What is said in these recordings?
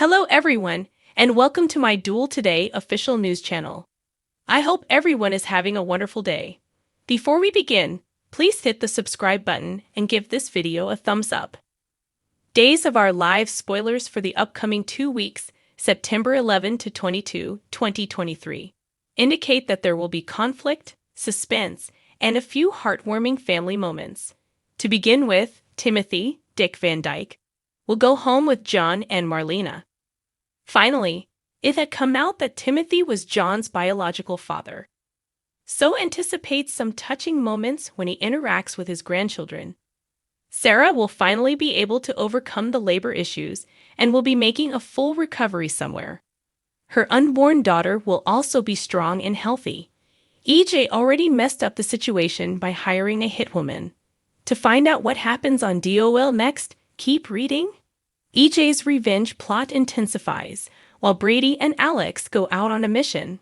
Hello everyone, and welcome to my DOOL Today official news channel. I hope everyone is having a wonderful day. Before we begin, please hit the subscribe button and give this video a thumbs up. Days of Our Lives spoilers for the upcoming 2 weeks, September 11 to 22, 2023, indicate that there will be conflict, suspense, and a few heartwarming family moments. To begin with, Timothy, Dick Van Dyke, will go home with John and Marlena. Finally, it had come out that Timothy was John's biological father. So anticipate some touching moments when he interacts with his grandchildren. Sarah will finally be able to overcome the labor issues and will be making a full recovery somewhere. Her unborn daughter will also be strong and healthy. EJ already messed up the situation by hiring a hitwoman. To find out what happens on DOOL next, keep reading. EJ's revenge plot intensifies, while Brady and Alex go out on a mission.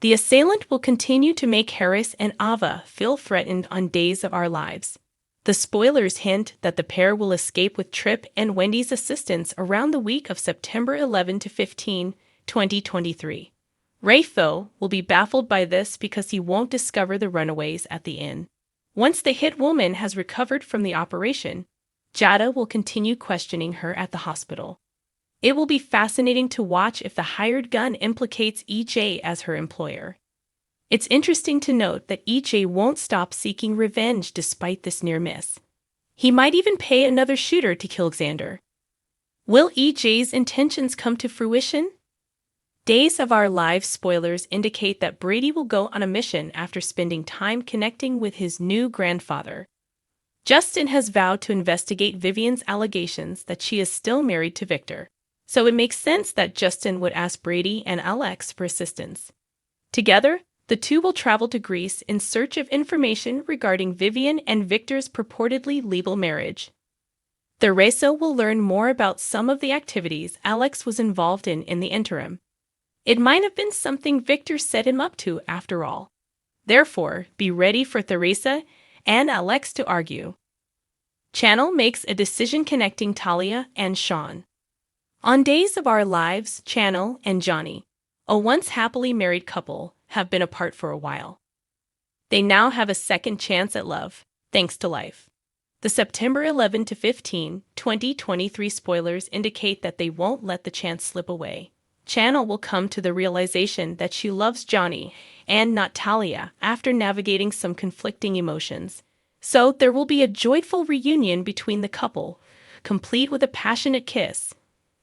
The assailant will continue to make Harris and Ava feel threatened on Days of Our Lives. The spoilers hint that the pair will escape with Trip and Wendy's assistance around the week of September 11 to 15, 2023. Rafe, though, will be baffled by this because he won't discover the runaways at the inn. Once the hit woman has recovered from the operation, Jada will continue questioning her at the hospital. It will be fascinating to watch if the hired gun implicates EJ as her employer. It's interesting to note that EJ won't stop seeking revenge despite this near miss. He might even pay another shooter to kill Xander. Will EJ's intentions come to fruition? Days of Our Lives spoilers indicate that Brady will go on a mission after spending time connecting with his new grandfather. Justin has vowed to investigate Vivian's allegations that she is still married to Victor, so it makes sense that Justin would ask Brady and Alex for assistance. Together, the two will travel to Greece in search of information regarding Vivian and Victor's purportedly legal marriage. Theresa will learn more about some of the activities Alex was involved in the interim. It might have been something Victor set him up to after all. Therefore, be ready for Theresa and Alex to argue. Channel makes a decision connecting Talia and Sean. On Days of Our Lives, Channel and Johnny, a once happily married couple, have been apart for a while. They now have a second chance at love, thanks to life. The September 11 to 15, 2023 spoilers indicate that they won't let the chance slip away. Channel will come to the realization that she loves Johnny and not Talia after navigating some conflicting emotions. So there will be a joyful reunion between the couple, complete with a passionate kiss.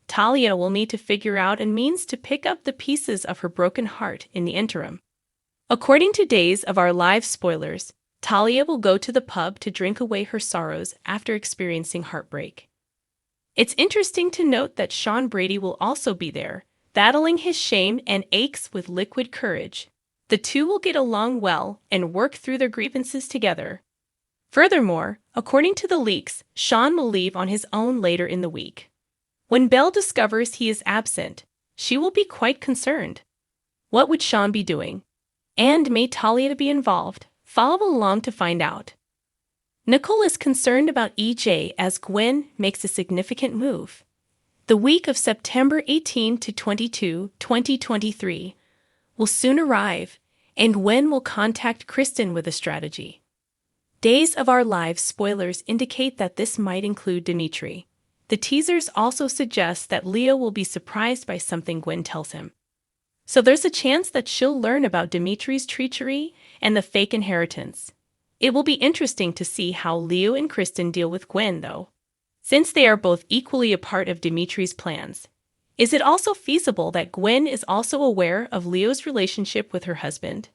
Talia will need to figure out a means to pick up the pieces of her broken heart in the interim. According to Days of Our Lives spoilers, Talia will go to the pub to drink away her sorrows after experiencing heartbreak. It's interesting to note that Sean Brady will also be there, battling his shame and aches with liquid courage. The two will get along well and work through their grievances together. Furthermore, according to the leaks, Sean will leave on his own later in the week. When Belle discovers he is absent, she will be quite concerned. What would Sean be doing? And may Talia be involved? Follow along to find out. Nicole is concerned about EJ as Gwen makes a significant move. The week of September 18 to 22, 2023, will soon arrive, and Gwen will contact Kristen with a strategy. Days of Our Lives spoilers indicate that this might include Dimitri. The teasers also suggest that Leo will be surprised by something Gwen tells him. So there's a chance that she'll learn about Dimitri's treachery and the fake inheritance. It will be interesting to see how Leo and Kristen deal with Gwen, though. Since they are both equally a part of Dimitri's plans, is it also feasible that Gwen is also aware of Leo's relationship with her husband?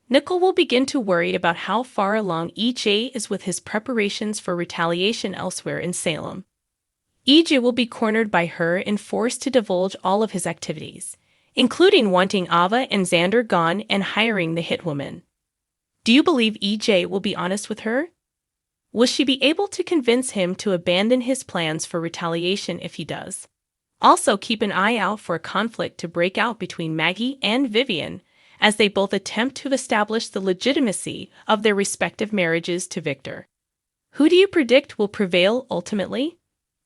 Nicole will begin to worry about how far along EJ is with his preparations for retaliation elsewhere in Salem. EJ will be cornered by her and forced to divulge all of his activities, including wanting Ava and Xander gone and hiring the hitwoman. Do you believe EJ will be honest with her? Will she be able to convince him to abandon his plans for retaliation if he does? Also, keep an eye out for a conflict to break out between Maggie and Vivian as they both attempt to establish the legitimacy of their respective marriages to Victor. Who do you predict will prevail ultimately?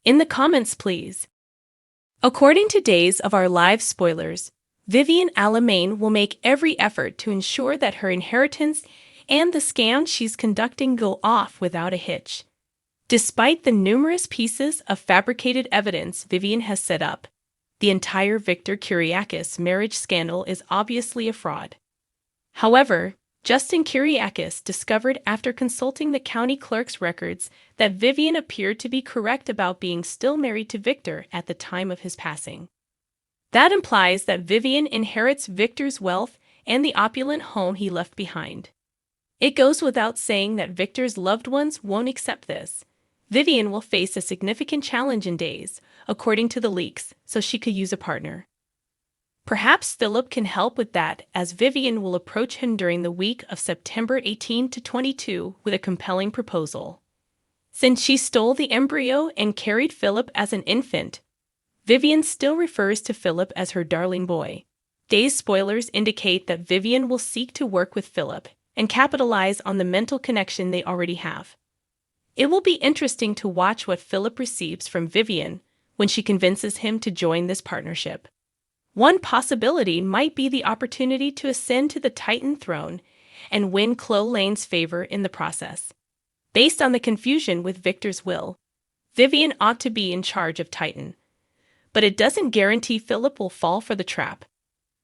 In the comments, please. According to Days of Our Lives spoilers, Vivian Alamain will make every effort to ensure that her inheritance and the scam she's conducting go off without a hitch. Despite the numerous pieces of fabricated evidence Vivian has set up, the entire Victor Kyriakis marriage scandal is obviously a fraud. However, Justin Kyriakis discovered after consulting the county clerk's records that Vivian appeared to be correct about being still married to Victor at the time of his passing. That implies that Vivian inherits Victor's wealth and the opulent home he left behind. It goes without saying that Victor's loved ones won't accept this. Vivian will face a significant challenge in days, according to the leaks, so she could use a partner. Perhaps Philip can help with that, as Vivian will approach him during the week of September 18 to 22 with a compelling proposal. Since she stole the embryo and carried Philip as an infant, Vivian still refers to Philip as her darling boy. Days spoilers indicate that Vivian will seek to work with Philip and capitalize on the mental connection they already have. It will be interesting to watch what Philip receives from Vivian when she convinces him to join this partnership. One possibility might be the opportunity to ascend to the Titan throne and win Chloe Lane's favor in the process. Based on the confusion with Victor's will, Vivian ought to be in charge of Titan. But it doesn't guarantee Philip will fall for the trap.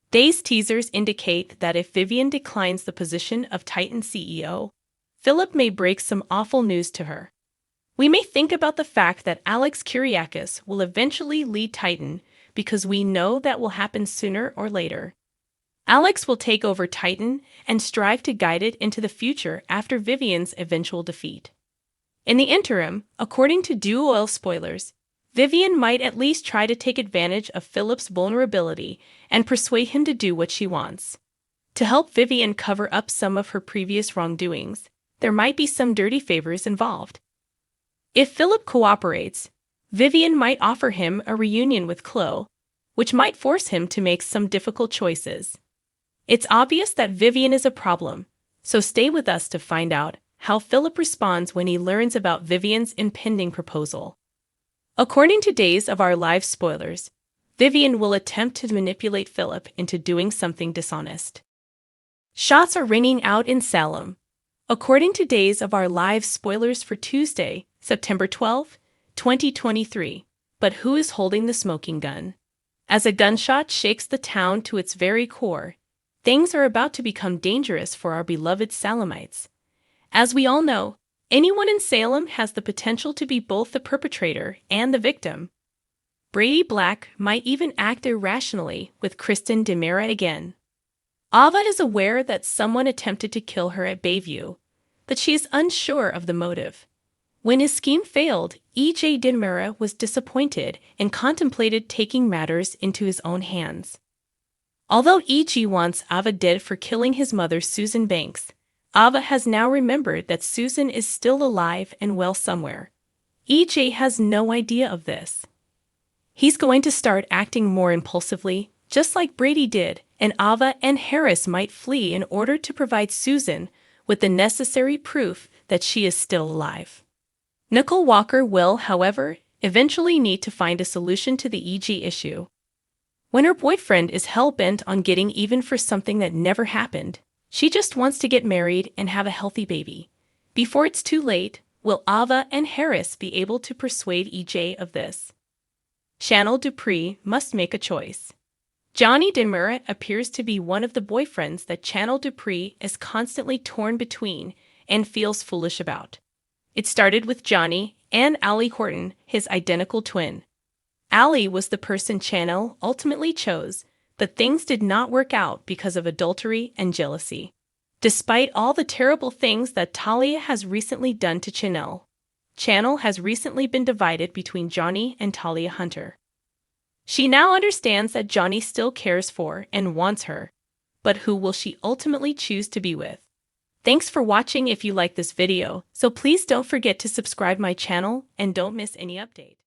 Days teasers indicate that if Vivian declines the position of Titan CEO, Philip may break some awful news to her. We may think about the fact that Alex Kyriakis will eventually lead Titan because we know that will happen sooner or later. Alex will take over Titan and strive to guide it into the future after Vivian's eventual defeat. In the interim, according to DOOL spoilers, Vivian might at least try to take advantage of Philip's vulnerability and persuade him to do what she wants. To help Vivian cover up some of her previous wrongdoings, there might be some dirty favors involved. If Philip cooperates, Vivian might offer him a reunion with Chloe, which might force him to make some difficult choices. It's obvious that Vivian is a problem, so stay with us to find out how Philip responds when he learns about Vivian's impending proposal. According to Days of Our Lives spoilers, Vivian will attempt to manipulate Philip into doing something dishonest. Shots are ringing out in Salem. According to Days of Our Lives spoilers for Tuesday, September 12, 2023. But who is holding the smoking gun? As a gunshot shakes the town to its very core, things are about to become dangerous for our beloved Salemites. As we all know, anyone in Salem has the potential to be both the perpetrator and the victim. Brady Black might even act irrationally with Kristen DeMera again. Ava is aware that someone attempted to kill her at Bayview, but she is unsure of the motive. When his scheme failed, E.J. DeMera was disappointed and contemplated taking matters into his own hands. Although E.G. wants Ava dead for killing his mother, Susan Banks, Ava has now remembered that Susan is still alive and well somewhere. E.J. has no idea of this. He's going to start acting more impulsively, just like Brady did, and Ava and Harris might flee in order to provide Susan with the necessary proof that she is still alive. Nicole Walker will, however, eventually need to find a solution to the E.G. issue. When her boyfriend is hell-bent on getting even for something that never happened, she just wants to get married and have a healthy baby. Before it's too late, will Ava and Harris be able to persuade E.J. of this? Chanel Dupree must make a choice. Johnny DeMera appears to be one of the boyfriends that Chanel Dupree is constantly torn between and feels foolish about. It started with Johnny and Allie Horton, his identical twin. Allie was the person Chanel ultimately chose, but things did not work out because of adultery and jealousy. Despite all the terrible things that Talia has recently done to Chanel has recently been divided between Johnny and Talia Hunter. She now understands that Johnny still cares for and wants her, but who will she ultimately choose to be with? Thanks for watching. If you like this video, so please don't forget to subscribe my channel and don't miss any update.